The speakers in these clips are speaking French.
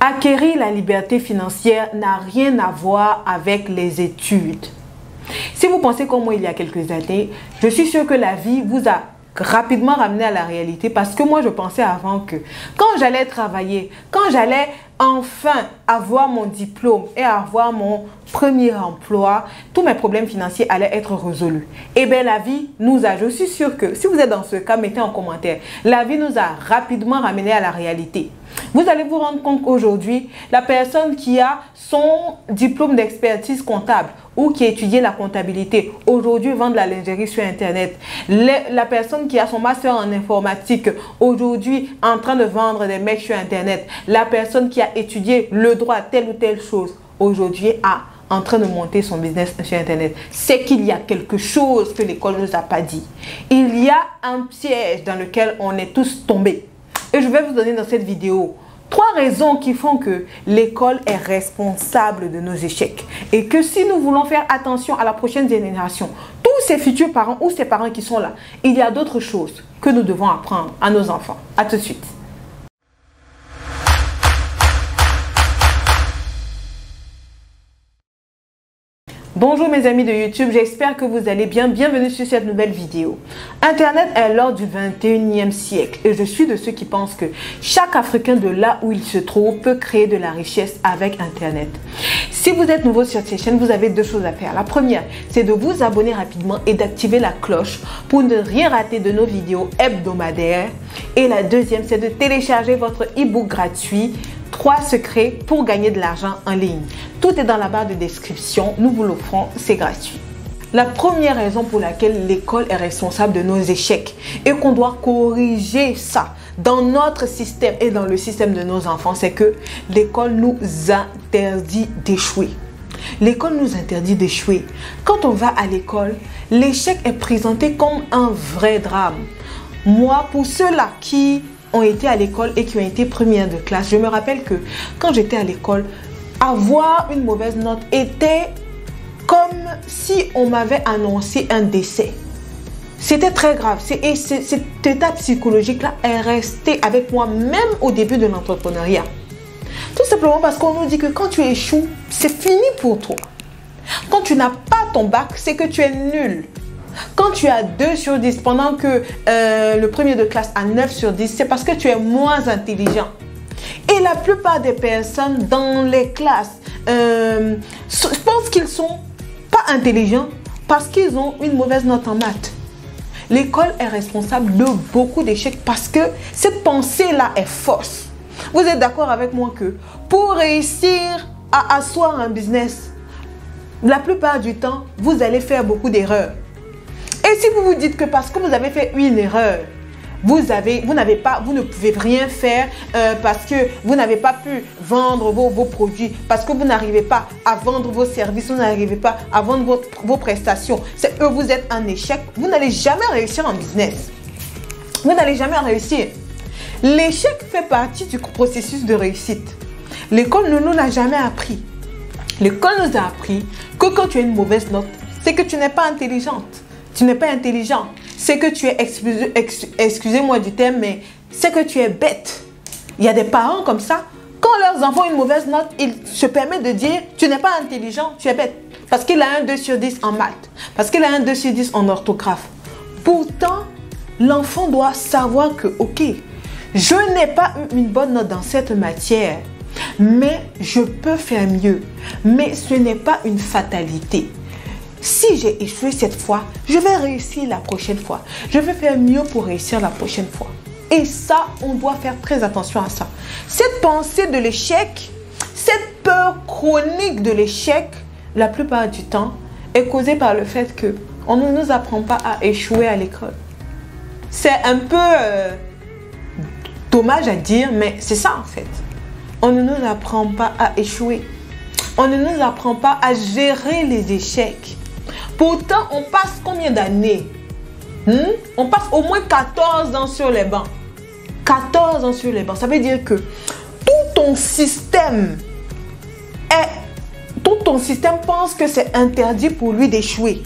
Acquérir la liberté financière n'a rien à voir avec les études. Si vous pensez comme moi il y a quelques années, je suis sûre que la vie vous a rapidement ramené à la réalité, parce que moi je pensais avant que quand j'allais travailler, quand j'allais enfin avoir mon diplôme et avoir mon premier emploi, tous mes problèmes financiers allaient être résolus. Et bien la vie nous a, je suis sûre que si vous êtes dans ce cas, mettez en commentaire, la vie nous a rapidement ramené à la réalité. Vous allez vous rendre compte qu'aujourd'hui, la personne qui a son diplôme d'expertise comptable ou qui a étudié la comptabilité, aujourd'hui vend de la lingerie sur Internet. La personne qui a son master en informatique, aujourd'hui en train de vendre des mecs sur Internet. La personne qui a étudié le droit, telle ou telle chose, aujourd'hui en train de monter son business sur Internet. C'est qu'il y a quelque chose que l'école ne nous a pas dit. Il y a un piège dans lequel on est tous tombés. Et je vais vous donner dans cette vidéo 3 raisons qui font que l'école est responsable de nos échecs. Et que si nous voulons faire attention à la prochaine génération, tous ces futurs parents ou ces parents qui sont là, il y a d'autres choses que nous devons apprendre à nos enfants. À tout de suite. Bonjour mes amis de YouTube, j'espère que vous allez bien. Bienvenue sur cette nouvelle vidéo. Internet est l'or du 21e siècle et je suis de ceux qui pensent que chaque Africain de là où il se trouve peut créer de la richesse avec Internet. Si vous êtes nouveau sur cette chaîne, vous avez 2 choses à faire. La première, c'est de vous abonner rapidement et d'activer la cloche pour ne rien rater de nos vidéos hebdomadaires. Et la deuxième, c'est de télécharger votre e-book gratuit 3 secrets pour gagner de l'argent en ligne. Tout est dans la barre de description. Nous vous l'offrons, c'est gratuit. La première raison pour laquelle l'école est responsable de nos échecs et qu'on doit corriger ça dans notre système et dans le système de nos enfants, c'est que l'école nous interdit d'échouer. L'école nous interdit d'échouer. Quand on va à l'école, l'échec est présenté comme un vrai drame. Moi, pour ceux-là qui ont été à l'école et qui ont été premières de classe, je me rappelle que quand j'étais à l'école, avoir une mauvaise note était comme si on m'avait annoncé un décès. C'était très grave. Et cet état psychologique-là est resté avec moi même au début de l'entrepreneuriat. Tout simplement parce qu'on nous dit que quand tu échoues, c'est fini pour toi. Quand tu n'as pas ton bac, c'est que tu es nul. Quand tu as 2 sur 10 pendant que le premier de classe a 9 sur 10, c'est parce que tu es moins intelligent. Et la plupart des personnes dans les classes pensent qu'ils ne sont pas intelligents parce qu'ils ont une mauvaise note en maths. L'école est responsable de beaucoup d'échecs parce que cette pensée-là est fausse. Vous êtes d'accord avec moi que pour réussir à asseoir un business, la plupart du temps, vous allez faire beaucoup d'erreurs. Et si vous vous dites que parce que vous avez fait une erreur, vous ne pouvez rien faire parce que vous n'avez pas pu vendre vos produits, parce que vous n'arrivez pas à vendre vos services, vous n'arrivez pas à vendre vos prestations, c'est que vous êtes un échec, vous n'allez jamais réussir en business. Vous n'allez jamais réussir. L'échec fait partie du processus de réussite. L'école ne nous l'a jamais appris. L'école nous a appris que quand tu as une mauvaise note, c'est que tu n'es pas intelligente. Tu n'es pas intelligent. C'est que tu es, excusez-moi du terme, mais c'est que tu es bête. Il y a des parents comme ça, quand leurs enfants ont une mauvaise note, ils se permettent de dire tu n'es pas intelligent, tu es bête. Parce qu'il a un 2 sur 10 en maths. Parce qu'il a un 2 sur 10 en orthographe. Pourtant, l'enfant doit savoir que, ok, je n'ai pas eu une bonne note dans cette matière, mais je peux faire mieux. Mais ce n'est pas une fatalité. Si j'ai échoué cette fois, je vais réussir la prochaine fois. Je vais faire mieux pour réussir la prochaine fois. Et ça, on doit faire très attention à ça. Cette pensée de l'échec, cette peur chronique de l'échec, la plupart du temps, est causée par le fait qu'on ne nous apprend pas à échouer à l'école. C'est un peu dommage à dire, mais c'est ça en fait. On ne nous apprend pas à échouer. On ne nous apprend pas à gérer les échecs. Pourtant, on passe combien d'années? On passe au moins 14 ans sur les bancs. 14 ans sur les bancs. Ça veut dire que tout ton système pense que c'est interdit pour lui d'échouer.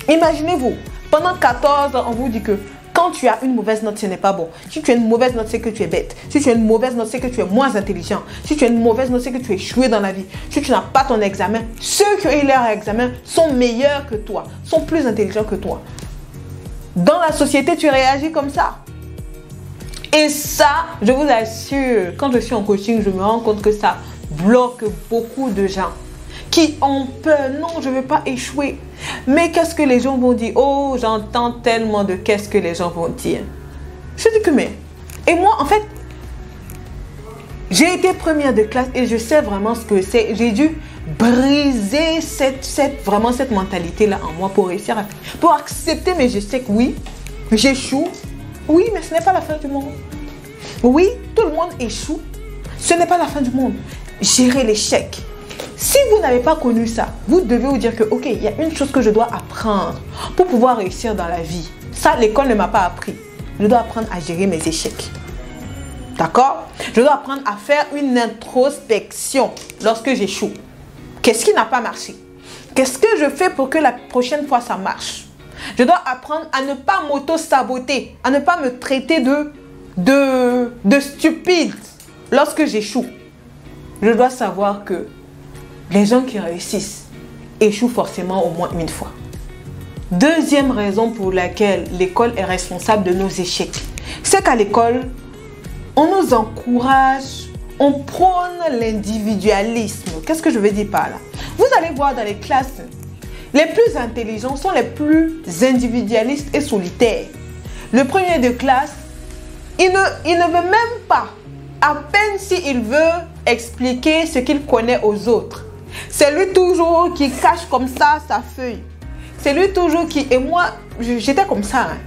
Imaginez-vous, pendant 14 ans, on vous dit que quand Quand tu as une mauvaise note, ce n'est pas bon. Si tu as une mauvaise note, c'est que tu es bête. Si tu as une mauvaise note, c'est que tu es moins intelligent. Si tu as une mauvaise note, c'est que tu es échoué dans la vie. Si tu n'as pas ton examen, ceux qui ont eu leur examen sont meilleurs que toi, sont plus intelligents que toi. Dans la société, tu réagis comme ça. Et ça, je vous assure, quand je suis en coaching, je me rends compte que ça bloque beaucoup de gens qui ont peur. Non, je ne veux pas échouer. Mais qu'est-ce que les gens vont dire? Oh, j'entends tellement de qu'est-ce que les gens vont dire. Je dis que mais. Et moi, en fait, j'ai été première de classe et je sais vraiment ce que c'est. J'ai dû briser vraiment cette mentalité-là en moi pour réussir pour accepter mes échecs. Oui, j'échoue. Oui, mais ce n'est pas la fin du monde. Oui, tout le monde échoue. Ce n'est pas la fin du monde. Gérer l'échec. Si vous n'avez pas connu ça, vous devez vous dire que, ok, il y a une chose que je dois apprendre pour pouvoir réussir dans la vie. Ça, l'école ne m'a pas appris. Je dois apprendre à gérer mes échecs. D'accord? Je dois apprendre à faire une introspection lorsque j'échoue. Qu'est-ce qui n'a pas marché? Qu'est-ce que je fais pour que la prochaine fois, ça marche? Je dois apprendre à ne pas m'auto-saboter, à ne pas me traiter de stupide lorsque j'échoue. Je dois savoir que les gens qui réussissent échouent forcément au moins une fois. Deuxième raison pour laquelle l'école est responsable de nos échecs, c'est qu'à l'école, on nous encourage, on prône l'individualisme. Qu'est-ce que je veux dire par là? Vous allez voir dans les classes, les plus intelligents sont les plus individualistes et solitaires. Le premier de classe, il ne veut même pas, à peine s'il veut expliquer ce qu'il connaît aux autres. C'est lui toujours qui cache comme ça sa feuille. C'est lui toujours qui... Et moi, j'étais comme ça. Hein.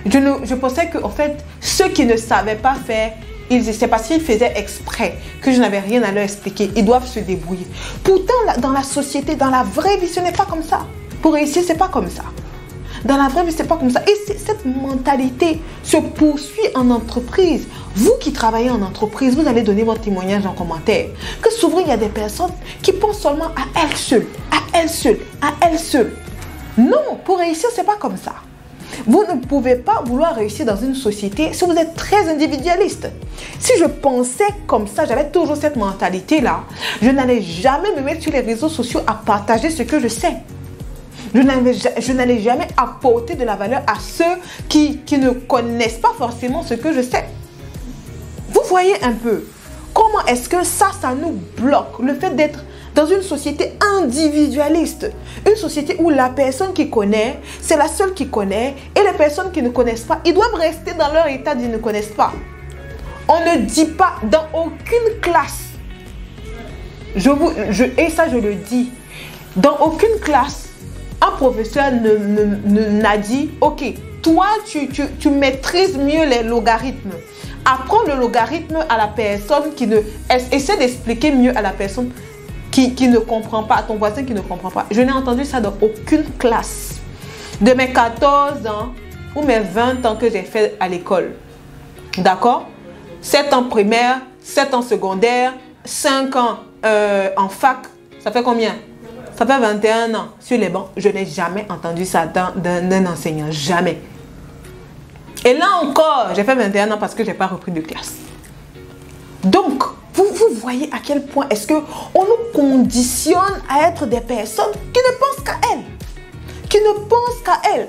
Je pensais qu'en fait, ceux qui ne savaient pas faire, c'est parce qu'ils faisaient exprès que je n'avais rien à leur expliquer. Ils doivent se débrouiller. Pourtant, dans la société, dans la vraie vie, ce n'est pas comme ça. Pour réussir, ce n'est pas comme ça. Dans la vraie vie, ce n'est pas comme ça. Et cette mentalité se poursuit en entreprise. Vous qui travaillez en entreprise, vous allez donner votre témoignage en commentaire. Que souvent, il y a des personnes qui pensent seulement à elles seules, à elles seules, à elles seules. Non, pour réussir, ce n'est pas comme ça. Vous ne pouvez pas vouloir réussir dans une société si vous êtes très individualiste. Si je pensais comme ça, j'avais toujours cette mentalité-là, je n'allais jamais me mettre sur les réseaux sociaux à partager ce que je sais. Je n'allais jamais apporter de la valeur à ceux qui ne connaissent pas forcément ce que je sais. Vous voyez un peu comment est-ce que ça nous bloque, le fait d'être dans une société individualiste. Une société où la personne qui connaît, c'est la seule qui connaît. Et les personnes qui ne connaissent pas, ils doivent rester dans leur état d'ils ne connaissent pas. On ne dit pas dans aucune classe. Et ça, je le dis. Dans aucune classe, un professeur n'a dit, ok, toi, tu maîtrises mieux les logarithmes. Apprends le logarithme à la personne qui ne... Essaie d'expliquer mieux à la personne qui ne comprend pas, à ton voisin qui ne comprend pas. Je n'ai entendu ça dans aucune classe. De mes 14 ans ou mes 20 ans que j'ai fait à l'école. D'accord? 7 ans primaire, 7 ans secondaire, 5 ans en fac. Ça fait combien? Ça fait 21 ans sur les bancs. Je n'ai jamais entendu ça d'un enseignant. Jamais. Et là encore, j'ai fait 21 ans parce que je n'ai pas repris de classe. Donc, vous voyez à quel point est-ce qu'on nous conditionne à être des personnes qui ne pensent qu'à elles. Qui ne pensent qu'à elles.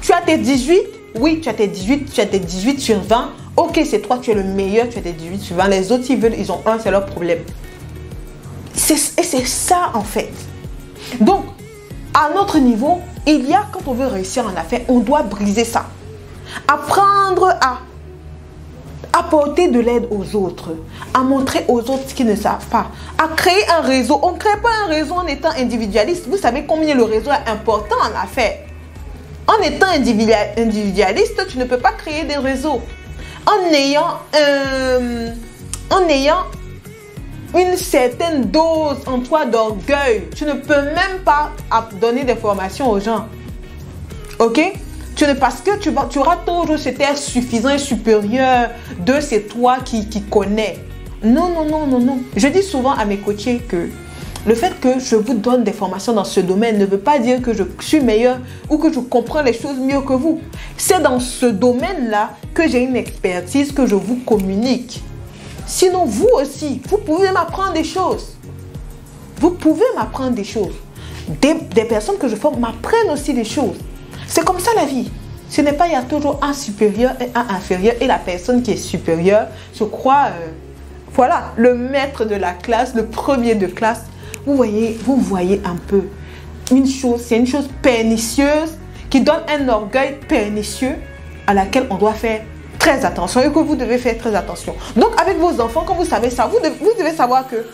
Tu as tes 18, oui, tu as tes 18 sur 20. Ok, c'est toi, tu es le meilleur, tu as tes 18 sur 20. Les autres, ils veulent, ils ont un, c'est leur problème. Et c'est ça, en fait. Donc, à notre niveau, il y a, quand on veut réussir en affaires, on doit briser ça. Apprendre à apporter de l'aide aux autres, à montrer aux autres ce qu'ils ne savent pas, à créer un réseau. On ne crée pas un réseau en étant individualiste. Vous savez combien le réseau est important en affaires. En étant individualiste, tu ne peux pas créer des réseaux. En ayant une certaine dose en toi d'orgueil, tu ne peux même pas donner des formations aux gens. Ok? Parce que tu auras toujours cet air suffisant et supérieur de c'est toi qui connais. Non, non, non, non, non. Je dis souvent à mes coachés que Le fait que je vous donne des formations dans ce domaine ne veut pas dire que je suis meilleure ou que je comprends les choses mieux que vous. C'est dans ce domaine-là que j'ai une expertise que je vous communique. Sinon, vous aussi, vous pouvez m'apprendre des choses. Vous pouvez m'apprendre des choses. Des personnes que je forme m'apprennent aussi des choses. C'est comme ça la vie. Ce n'est pas, il y a toujours un supérieur et un inférieur. Et la personne qui est supérieure se croit, voilà, le maître de la classe, le premier de classe. Vous voyez un peu une chose, c'est une chose pernicieuse qui donne un orgueil pernicieux à laquelle on doit faire très attention et que vous devez faire très attention. Donc avec vos enfants, quand vous savez ça, vous devez savoir que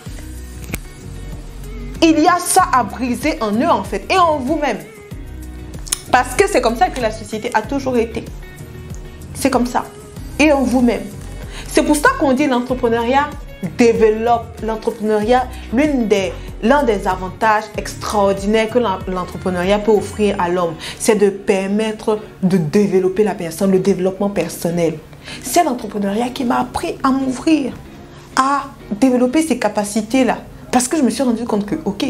il y a ça à briser en eux en fait et en vous-même. Parce que c'est comme ça que la société a toujours été. C'est comme ça. Et en vous-même. C'est pour ça qu'on dit l'entrepreneuriat développe. L'entrepreneuriat, l'un des avantages extraordinaires que l'entrepreneuriat peut offrir à l'homme, c'est de permettre de développer la personne, le développement personnel. C'est l'entrepreneuriat qui m'a appris à m'ouvrir, à développer ces capacités-là. Parce que je me suis rendu compte que, ok,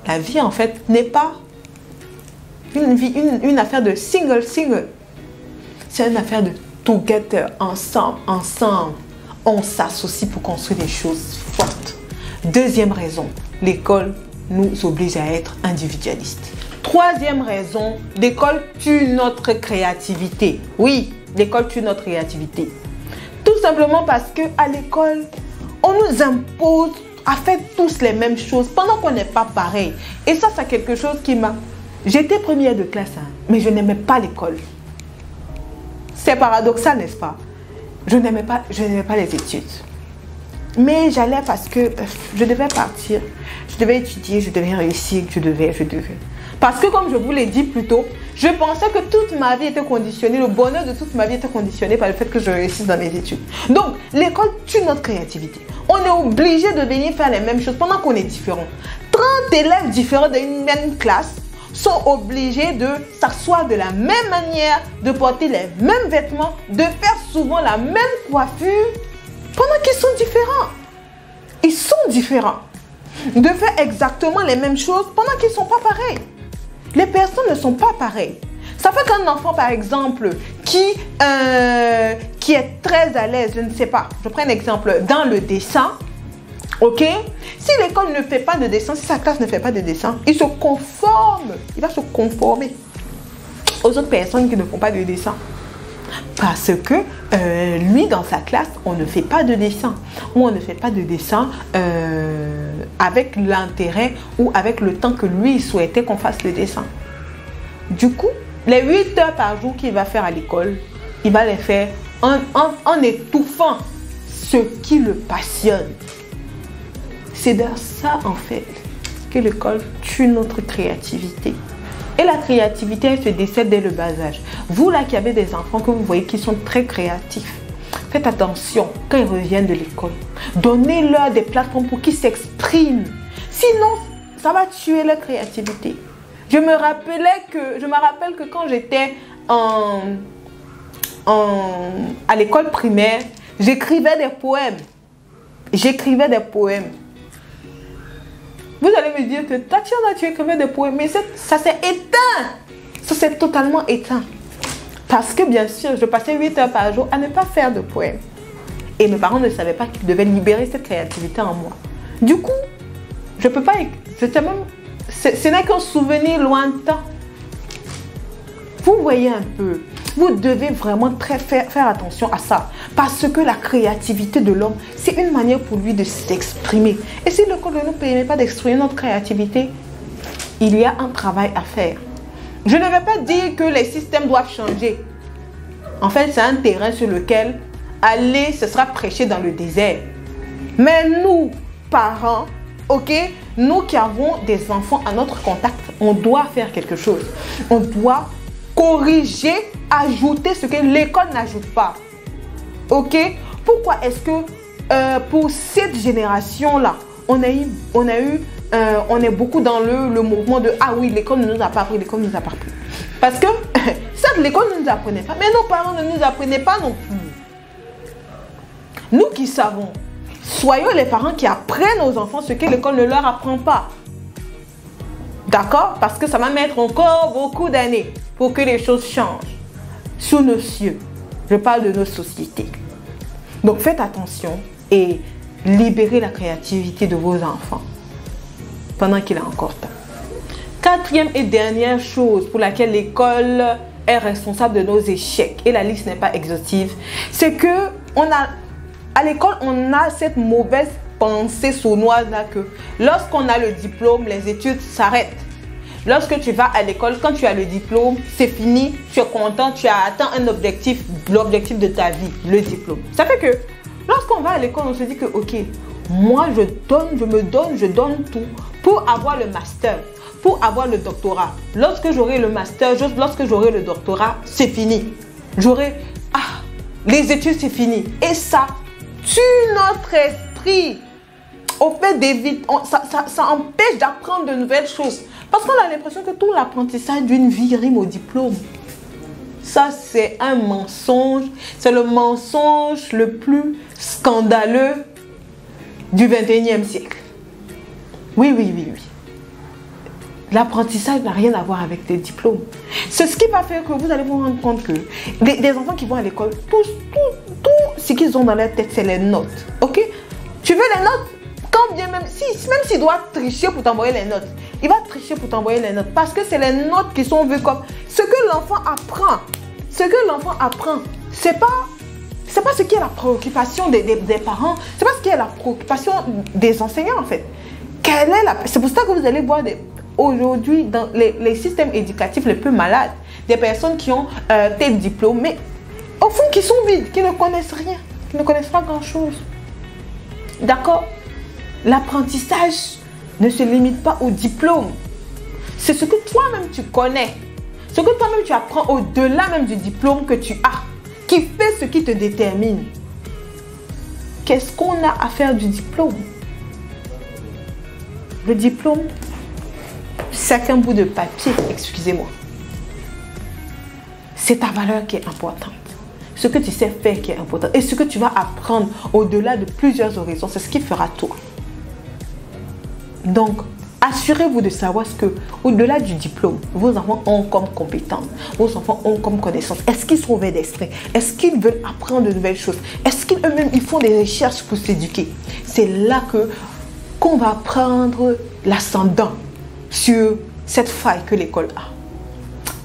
la vie en fait n'est pas une affaire de single. C'est une affaire de together, ensemble. On s'associe pour construire des choses fortes. Deuxième raison, l'école nous oblige à être individualistes. Troisième raison, l'école tue notre créativité. Oui, l'école tue notre créativité. Tout simplement parce qu'à l'école, on nous impose à faire tous les mêmes choses pendant qu'on n'est pas pareil. Et ça, c'est quelque chose qui m'a... J'étais première de classe, mais je n'aimais pas l'école. C'est paradoxal, n'est-ce pas? Je n'aimais pas les études. Mais j'allais parce que je devais partir. Je devais étudier, je devais réussir, je devais. Parce que comme je vous l'ai dit plus tôt, je pensais que toute ma vie était conditionnée, le bonheur de toute ma vie était conditionné par le fait que je réussisse dans mes études. Donc, l'école tue notre créativité. On est obligé de venir faire les mêmes choses pendant qu'on est différents. 30 élèves différents d'une même classe sont obligés de s'asseoir de la même manière, de porter les mêmes vêtements, de faire souvent la même coiffure pendant qu'ils sont différents. Ils sont différents. De faire exactement les mêmes choses pendant qu'ils ne sont pas pareils. Les personnes ne sont pas pareilles. Ça fait qu'un enfant, par exemple, qui est très à l'aise, je ne sais pas, je prends un exemple, dans le dessin, ok? Si l'école ne fait pas de dessin, si sa classe ne fait pas de dessin, il se conforme, il va se conformer aux autres personnes qui ne font pas de dessin. Parce que lui, dans sa classe, on ne fait pas de dessin. Ou on ne fait pas de dessin avec l'intérêt ou avec le temps que lui souhaitait qu'on fasse le dessin. Du coup, les 8 heures par jour qu'il va faire à l'école, il va les faire en étouffant ce qui le passionne. C'est dans ça, en fait, que l'école tue notre créativité. Et la créativité, elle se décède dès le bas âge. Vous, là, qui avez des enfants que vous voyez qui sont très créatifs, faites attention quand ils reviennent de l'école. Donnez-leur des plateformes pour qu'ils s'expriment. Sinon, ça va tuer leur créativité. Je me rappelle que quand j'étais à l'école primaire, j'écrivais des poèmes. Vous allez me dire que Tatiana, tu écrivais des poèmes, mais ça s'est éteint. Ça s'est totalement éteint. Parce que bien sûr, je passais 8 heures par jour à ne pas faire de poèmes. Et mes parents ne savaient pas qu'ils devaient libérer cette créativité en moi. Du coup, je ne peux pas... Ce n'est qu'un souvenir lointain. Vous voyez un peu. Vous devez vraiment faire attention à ça. Parce que la créativité de l'homme, c'est une manière pour lui de s'exprimer. Et si l'école ne nous permet pas d'exprimer notre créativité, il y a un travail à faire. Je ne vais pas dire que les systèmes doivent changer. En fait, c'est un terrain sur lequel aller, ce sera prêcher dans le désert. Mais nous, parents, ok, nous qui avons des enfants à notre contact, on doit faire quelque chose. On doit corriger, ajouter ce que l'école n'ajoute pas. Ok? Pourquoi est-ce que pour cette génération-là, on est beaucoup dans le mouvement de ah oui, l'école ne nous a pas appris, l'école ne nous a pas appris. Parce que certes, l'école ne nous apprenait pas, mais nos parents ne nous apprenaient pas non plus. Nous qui savons, soyons les parents qui apprennent aux enfants ce que l'école ne leur apprend pas. D'accord? Parce que ça va mettre encore beaucoup d'années pour que les choses changent sous nos cieux. Je parle de nos sociétés. Donc faites attention et libérez la créativité de vos enfants pendant qu'il a encore temps. Quatrième et dernière chose pour laquelle l'école est responsable de nos échecs, et la liste n'est pas exhaustive, c'est que à l'école, on a cette mauvaise pensée sournoise là que lorsqu'on a le diplôme, les études s'arrêtent. Lorsque tu vas à l'école, quand tu as le diplôme, c'est fini, tu es content, tu as atteint un objectif, l'objectif de ta vie, le diplôme. Ça fait que lorsqu'on va à l'école, on se dit que ok, moi je donne tout pour avoir le master, pour avoir le doctorat. Lorsque j'aurai le master, lorsque j'aurai le doctorat, c'est fini. Les études, c'est fini. Et ça tue notre esprit. Au fait d'éviter, ça empêche d'apprendre de nouvelles choses. Parce qu'on a l'impression que tout l'apprentissage d'une vie rime au diplôme. Ça, c'est un mensonge. C'est le mensonge le plus scandaleux du 21e siècle. Oui. L'apprentissage n'a rien à voir avec tes diplômes. C'est ce qui va faire que vous allez vous rendre compte que les enfants qui vont à l'école, tout ce qu'ils ont dans leur tête, c'est les notes. Ok? Tu veux les notes? Quand bien même s'il doit tricher pour t'envoyer les notes, il va tricher pour t'envoyer les notes. Parce que c'est les notes qui sont vues comme ce que l'enfant apprend. Ce que l'enfant apprend, c'est pas ce qui est la préoccupation des parents. C'est pas ce qui est la préoccupation des enseignants en fait. C'est pour ça que vous allez voir aujourd'hui dans les systèmes éducatifs les plus malades, des personnes qui ont des diplômes, mais au fond qui sont vides, qui ne connaissent rien, qui ne connaissent pas grand-chose. D'accord? L'apprentissage ne se limite pas au diplôme. C'est ce que toi-même tu connais, ce que toi-même tu apprends au-delà même du diplôme que tu as, qui fait ce qui te détermine. Qu'est-ce qu'on a à faire du diplôme? Le diplôme, c'est un bout de papier, excusez-moi. C'est ta valeur qui est importante. Ce que tu sais faire qui est important. Et ce que tu vas apprendre au-delà de plusieurs horizons, c'est ce qui fera toi. Donc, assurez-vous de savoir ce que, au-delà du diplôme, vos enfants ont comme compétences, vos enfants ont comme connaissances. Est-ce qu'ils sont ouverts d'esprit? Est-ce qu'ils veulent apprendre de nouvelles choses? Est-ce qu'eux-mêmes, ils font des recherches pour s'éduquer? C'est là qu'on va prendre l'ascendant sur cette faille que l'école a.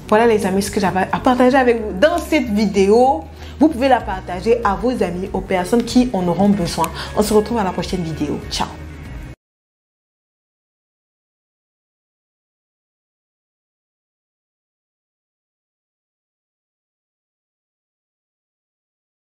Voilà les amis, ce que j'avais à partager avec vous dans cette vidéo. Vous pouvez la partager à vos amis, aux personnes qui en auront besoin. On se retrouve à la prochaine vidéo. Ciao.